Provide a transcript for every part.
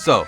So,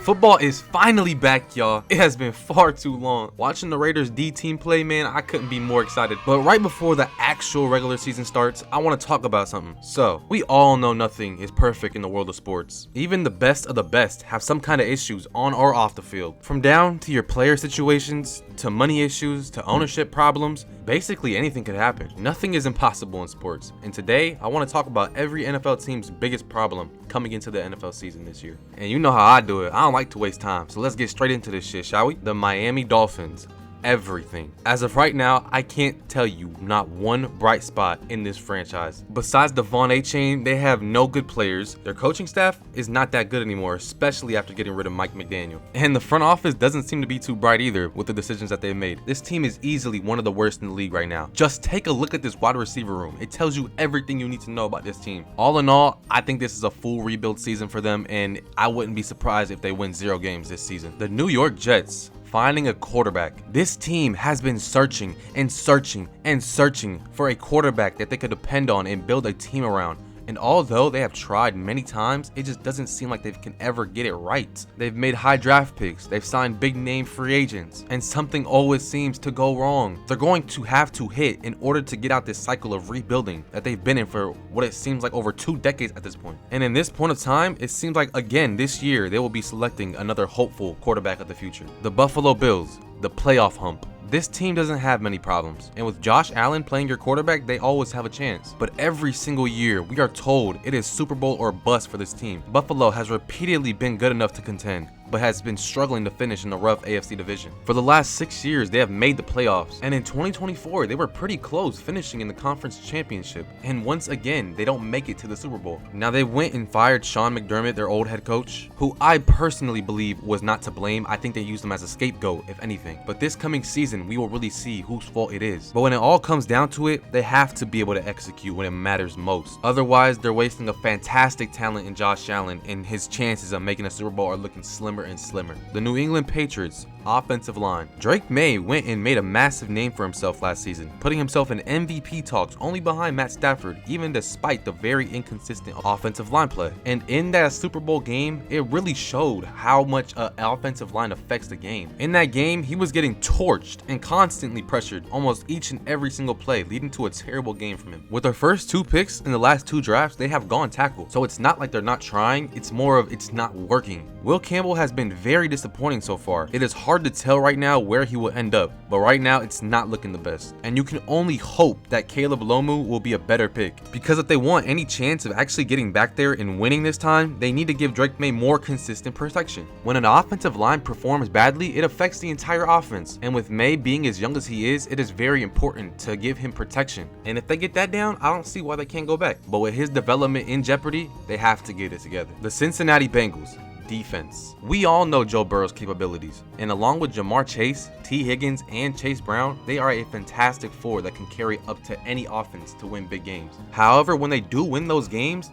football is finally back, y'all. It has been far too long. Watching the Raiders D team play, man, I couldn't be more excited. But right before the actual regular season starts, I want to talk about something. So, we all know nothing is perfect in the world of sports. Even the best of the best have some kind of issues on or off the field. From down to your player situations, to money issues, to ownership problems, basically anything could happen. Nothing is impossible in sports. And today, I want to talk about every NFL team's biggest problem coming into the NFL season this year. And you know how I do it. I don't like to waste time. So let's get straight into this shit, shall we? The Miami Dolphins. Everything. As of right now, I can't tell you not one bright spot in this franchise. Besides Devon A-Chain, they have no good players. Their coaching staff is not that good anymore, especially after getting rid of Mike McDaniel. And the front office doesn't seem to be too bright either with the decisions that they've made. This team is easily one of the worst in the league right now. Just take a look at this wide receiver room. It tells you everything you need to know about this team. All in all, I think this is a full rebuild season for them, and I wouldn't be surprised if they win 0 games this season. The New York Jets. Finding a quarterback. This team has been searching and searching and searching for a quarterback that they could depend on and build a team around. And although they have tried many times, it just doesn't seem like they can ever get it right. They've made high draft picks, they've signed big name free agents, and something always seems to go wrong. They're going to have to hit in order to get out this cycle of rebuilding that they've been in for what it seems like over 2 decades at this point. And in this point of time, it seems like again this year they will be selecting another hopeful quarterback of the future. The Buffalo Bills, the playoff hump. This team doesn't have many problems, and with Josh Allen playing your quarterback, they always have a chance. But every single year, we are told it is Super Bowl or bust for this team. Buffalo has repeatedly been good enough to contend, but has been struggling to finish in the rough AFC division. For the last 6 years, they have made the playoffs, and in 2024, they were pretty close finishing in the conference championship. And once again, they don't make it to the Super Bowl. Now, they went and fired Sean McDermott, their old head coach, who I personally believe was not to blame. I think they used him as a scapegoat, if anything. But this coming season, we will really see whose fault it is. But when it all comes down to it, they have to be able to execute when it matters most. Otherwise, they're wasting a fantastic talent in Josh Allen, and his chances of making a Super Bowl are looking slimmer and slimmer. The New England Patriots offensive line. Drake May went and made a massive name for himself last season, putting himself in MVP talks only behind Matt Stafford, even despite the very inconsistent offensive line play. And in that Super Bowl game, it really showed how much an offensive line affects the game. In that game, he was getting torched and constantly pressured almost each and every single play, leading to a terrible game from him. With their first 2 picks in the last 2 drafts, they have gone tackle. So it's not like they're not trying, it's more of it's not working. Will Campbell has been very disappointing so far. It is hard to tell right now where he will end up, but right now it's not looking the best. And you can only hope that Caleb Lomu will be a better pick, because if they want any chance of actually getting back there and winning this time, they need to give Drake May more consistent protection. When an offensive line performs badly, it affects the entire offense, and with May being as young as he is, it is very important to give him protection. And if they get that down, I don't see why they can't go back. But with his development in jeopardy, they have to get it together. The Cincinnati Bengals. Defense. We all know Joe Burrow's capabilities, and along with Jamar Chase, T. Higgins, and Chase Brown, they are a fantastic 4 that can carry up to any offense to win big games. However, when they do win those games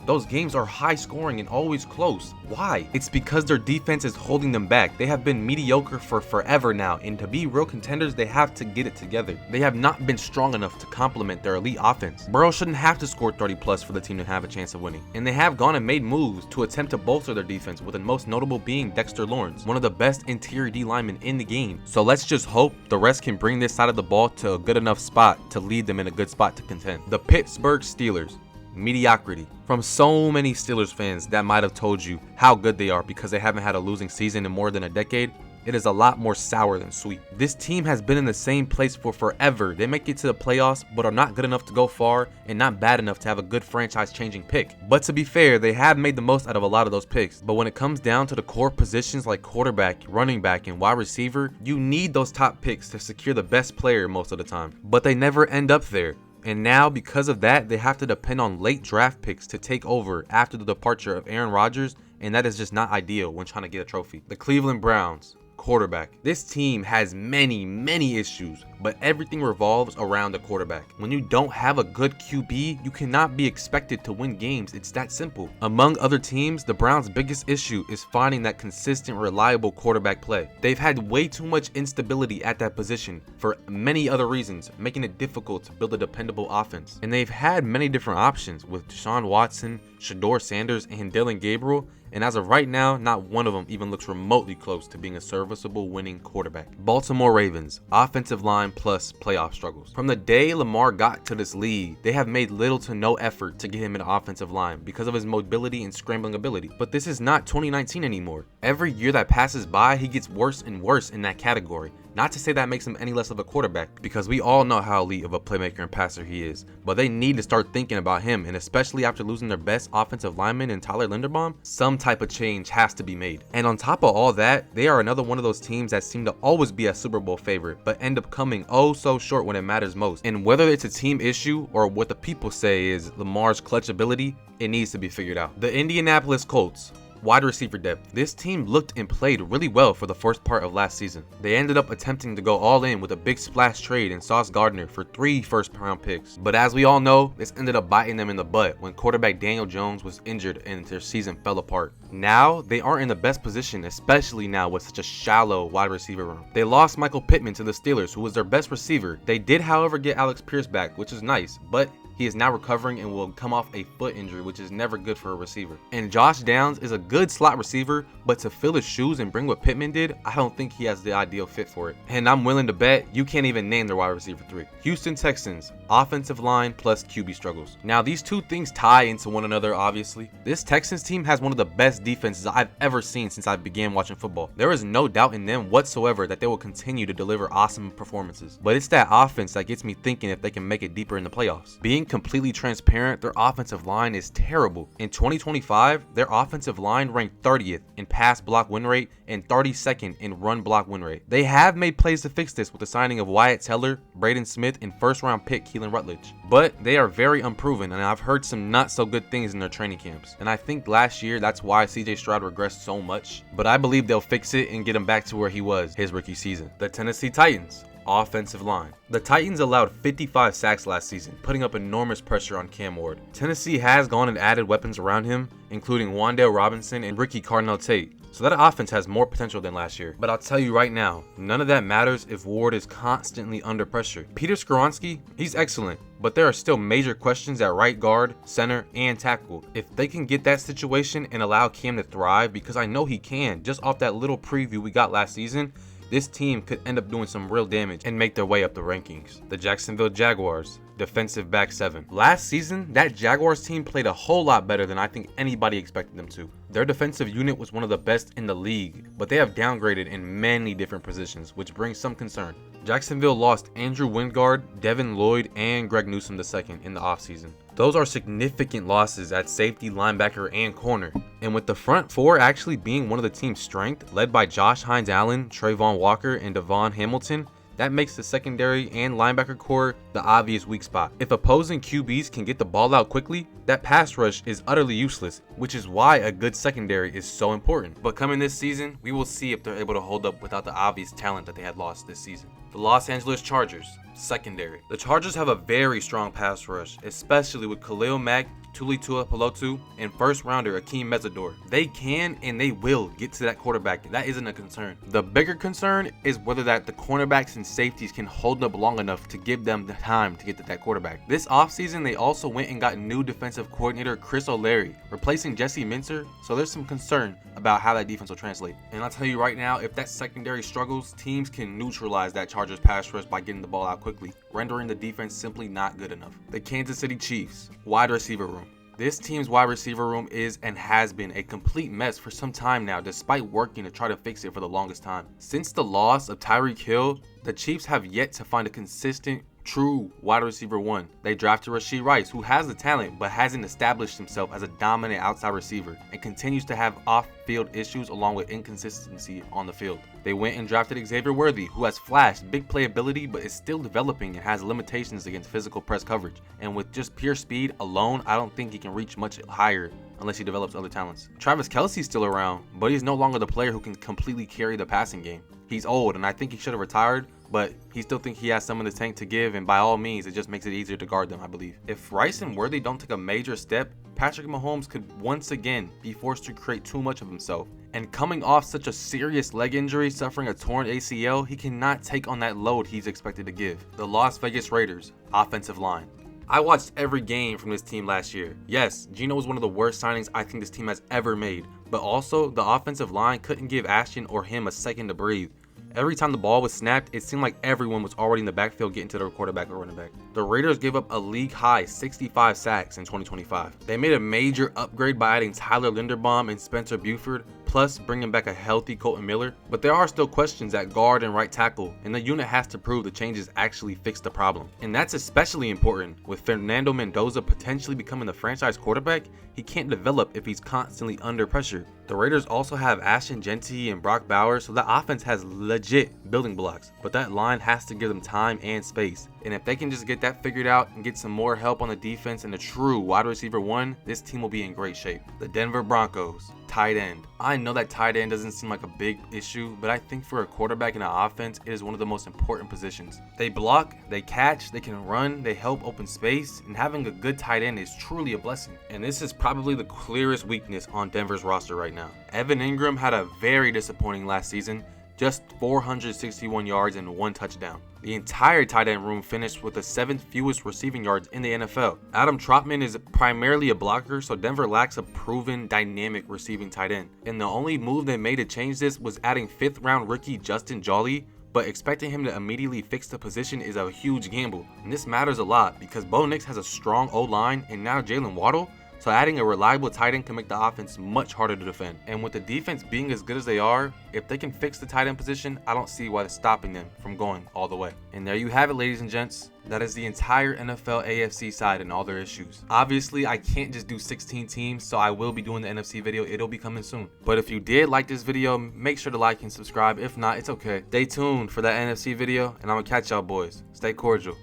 are high scoring and always close. Why? It's because their defense is holding them back. They have been mediocre for forever now, and to be real contenders, they have to get it together. They have not been strong enough to complement their elite offense. Burrow shouldn't have to score 30 plus for the team to have a chance of winning, and they have gone and made moves to attempt to bolster their defense, with the most notable being Dexter Lawrence, one of the best interior D linemen in the game. So let's just hope the rest can bring this side of the ball to a good enough spot to lead them in a good spot to contend. The Pittsburgh Steelers. Mediocrity. From so many Steelers fans that might have told you how good they are because they haven't had a losing season in more than a decade, it is a lot more sour than sweet. This team has been in the same place for forever. They make it to the playoffs, but are not good enough to go far and not bad enough to have a good franchise-changing pick. But to be fair, they have made the most out of a lot of those picks. But when it comes down to the core positions like quarterback, running back, and wide receiver, you need those top picks to secure the best player most of the time. But they never end up there. And now, because of that, they have to depend on late draft picks to take over after the departure of Aaron Rodgers, and that is just not ideal when trying to get a trophy. The Cleveland Browns. Quarterback. This team has many issues, but everything revolves around the quarterback. When you don't have a good QB, you cannot be expected to win games. It's that simple. Among other teams, the Browns' biggest issue is finding that consistent, reliable quarterback play. They've had way too much instability at that position for many other reasons, making it difficult to build a dependable offense. And they've had many different options with Deshaun Watson, Shador Sanders, and Dylan Gabriel, and as of right now, not one of them even looks remotely close to being a serviceable winning quarterback. Baltimore Ravens, offensive line plus playoff struggles. From the day Lamar got to this league, they have made little to no effort to get him an offensive line because of his mobility and scrambling ability. But this is not 2019 anymore. Every year that passes by, he gets worse and worse in that category. Not to say that makes him any less of a quarterback, because we all know how elite of a playmaker and passer he is, but they need to start thinking about him, and especially after losing their best offensive lineman in Tyler Linderbaum, some type of change has to be made. And on top of all that, they are another one of those teams that seem to always be a Super Bowl favorite, but end up coming oh so short when it matters most. And whether it's a team issue or what the people say is Lamar's clutch ability, it needs to be figured out. The Indianapolis Colts. Wide receiver depth. This team looked and played really well for the first part of last season. They ended up attempting to go all in with a big splash trade in Sauce Gardner for 3 first-round picks. But as we all know, this ended up biting them in the butt when quarterback Daniel Jones was injured and their season fell apart. Now, they aren't in the best position, especially now with such a shallow wide receiver room. They lost Michael Pittman to the Steelers, who was their best receiver. They did, however, get Alex Pierce back, which is nice, but he is now recovering and will come off a foot injury, which is never good for a receiver. And Josh Downs is a good slot receiver, but to fill his shoes and bring what Pittman did, I don't think he has the ideal fit for it. And I'm willing to bet you can't even name their wide receiver 3. Houston Texans, offensive line plus QB struggles. Now, these two things tie into one another, obviously. This Texans team has one of the best defenses I've ever seen since I began watching football. There is no doubt in them whatsoever that they will continue to deliver awesome performances. But it's that offense that gets me thinking if they can make it deeper in the playoffs. Being completely transparent, their offensive line is terrible. In 2025, their offensive line ranked 30th in pass block win rate and 32nd in run block win rate. They have made plays to fix this with the signing of Wyatt Teller, Braden Smith, and first-round pick Keelan Rutledge. But they are very unproven, and I've heard some not so good things in their training camps. And I think last year that's why CJ Stroud regressed so much. But I believe they'll fix it and get him back to where he was his rookie season. The Tennessee Titans. Offensive line. The Titans allowed 55 sacks last season, putting up enormous pressure on Cam Ward. Tennessee has gone and added weapons around him, including Wan'Dale Robinson and Ricky Cardinal-Tate. So that offense has more potential than last year. But I'll tell you right now, none of that matters if Ward is constantly under pressure. Peter Skoronski, he's excellent, but there are still major questions at right guard, center, and tackle. If they can get that situation and allow Cam to thrive, because I know he can, just off that little preview we got last season, this team could end up doing some real damage and make their way up the rankings. The Jacksonville Jaguars, defensive back 7. Last season, that Jaguars team played a whole lot better than I think anybody expected them to. Their defensive unit was one of the best in the league, but they have downgraded in many different positions, which brings some concern. Jacksonville lost Andrew Wingard, Devin Lloyd, and Greg Newsome II in the offseason. Those are significant losses at safety, linebacker, and corner. And with the front 4 actually being one of the team's strength, led by Josh Hines-Allen, Trayvon Walker, and Devon Hamilton, that makes the secondary and linebacker core the obvious weak spot. If opposing QBs can get the ball out quickly, that pass rush is utterly useless, which is why a good secondary is so important. But coming this season, we will see if they're able to hold up without the obvious talent that they had lost this season. The Los Angeles Chargers, secondary. The Chargers have a very strong pass rush, especially with Khalil Mack, Tuli Tuipulotu, and first-rounder Akeem Mesidor. They can and they will get to that quarterback. That isn't a concern. The bigger concern is whether that the cornerbacks and safeties can hold up long enough to give them the time to get to that quarterback. This offseason, they also went and got new defensive coordinator Chris O'Leary, replacing Jesse Minter, so there's some concern about how that defense will translate. And I'll tell you right now, if that secondary struggles, teams can neutralize that Chargers pass rush by getting the ball out quickly, rendering the defense simply not good enough. The Kansas City Chiefs, wide receiver room. This team's wide receiver room is and has been a complete mess for some time now, despite working to try to fix it for the longest time. Since the loss of Tyreek Hill, the Chiefs have yet to find a consistent, true wide receiver 1. They drafted Rashee Rice, who has the talent but hasn't established himself as a dominant outside receiver and continues to have off-field issues along with inconsistency on the field. They went and drafted Xavier Worthy, who has flashed big playability but is still developing and has limitations against physical press coverage. And with just pure speed alone, I don't think he can reach much higher unless he develops other talents. Travis Kelce's still around, but he's no longer the player who can completely carry the passing game. He's old, and I think he should have retired, but he still thinks he has some in the tank to give, and by all means, it just makes it easier to guard them, I believe. If Rice and Worthy don't take a major step, Patrick Mahomes could once again be forced to create too much of himself. And coming off such a serious leg injury, suffering a torn ACL, he cannot take on that load he's expected to give. The Las Vegas Raiders, offensive line. I watched every game from this team last year. Yes, Geno was one of the worst signings I think this team has ever made, but also the offensive line couldn't give Ashton or him a second to breathe. Every time the ball was snapped, it seemed like everyone was already in the backfield getting to their quarterback or running back. The Raiders gave up a league-high 65 sacks in 2025. They made a major upgrade by adding Tyler Linderbaum and Spencer Buford, plus bringing back a healthy Colton Miller. But there are still questions at guard and right tackle, and the unit has to prove the changes actually fixed the problem. And that's especially important. With Fernando Mendoza potentially becoming the franchise quarterback, he can't develop if he's constantly under pressure. The Raiders also have Ashton Genty and Brock Bowers, so the offense has legit building blocks, but that line has to give them time and space. And if they can just get that figured out and get some more help on the defense and a true wide receiver one, this team will be in great shape. The Denver Broncos, tight end. I know that tight end doesn't seem like a big issue, but I think for a quarterback in an offense, it is one of the most important positions. They block, they catch, they can run, they help open space, and having a good tight end is truly a blessing. And this is probably the clearest weakness on Denver's roster right now. Evan Ingram had a very disappointing last season, just 461 yards and 1 touchdown. The entire tight end room finished with the 7th fewest receiving yards in the NFL. Adam Trautman is primarily a blocker, so Denver lacks a proven dynamic receiving tight end. And the only move they made to change this was adding 5th round rookie Justin Jolly, but expecting him to immediately fix the position is a huge gamble. And this matters a lot because Bo Nix has a strong O-line and now Jalen Waddle, so adding a reliable tight end can make the offense much harder to defend. And with the defense being as good as they are, if they can fix the tight end position, I don't see why it's stopping them from going all the way. And there you have it, ladies and gents. That is the entire NFL AFC side and all their issues. Obviously, I can't just do 16 teams, so I will be doing the NFC video. It'll be coming soon. But if you did like this video, make sure to like and subscribe. If not, it's okay. Stay tuned for that NFC video, and I'm gonna catch y'all boys. Stay cordial.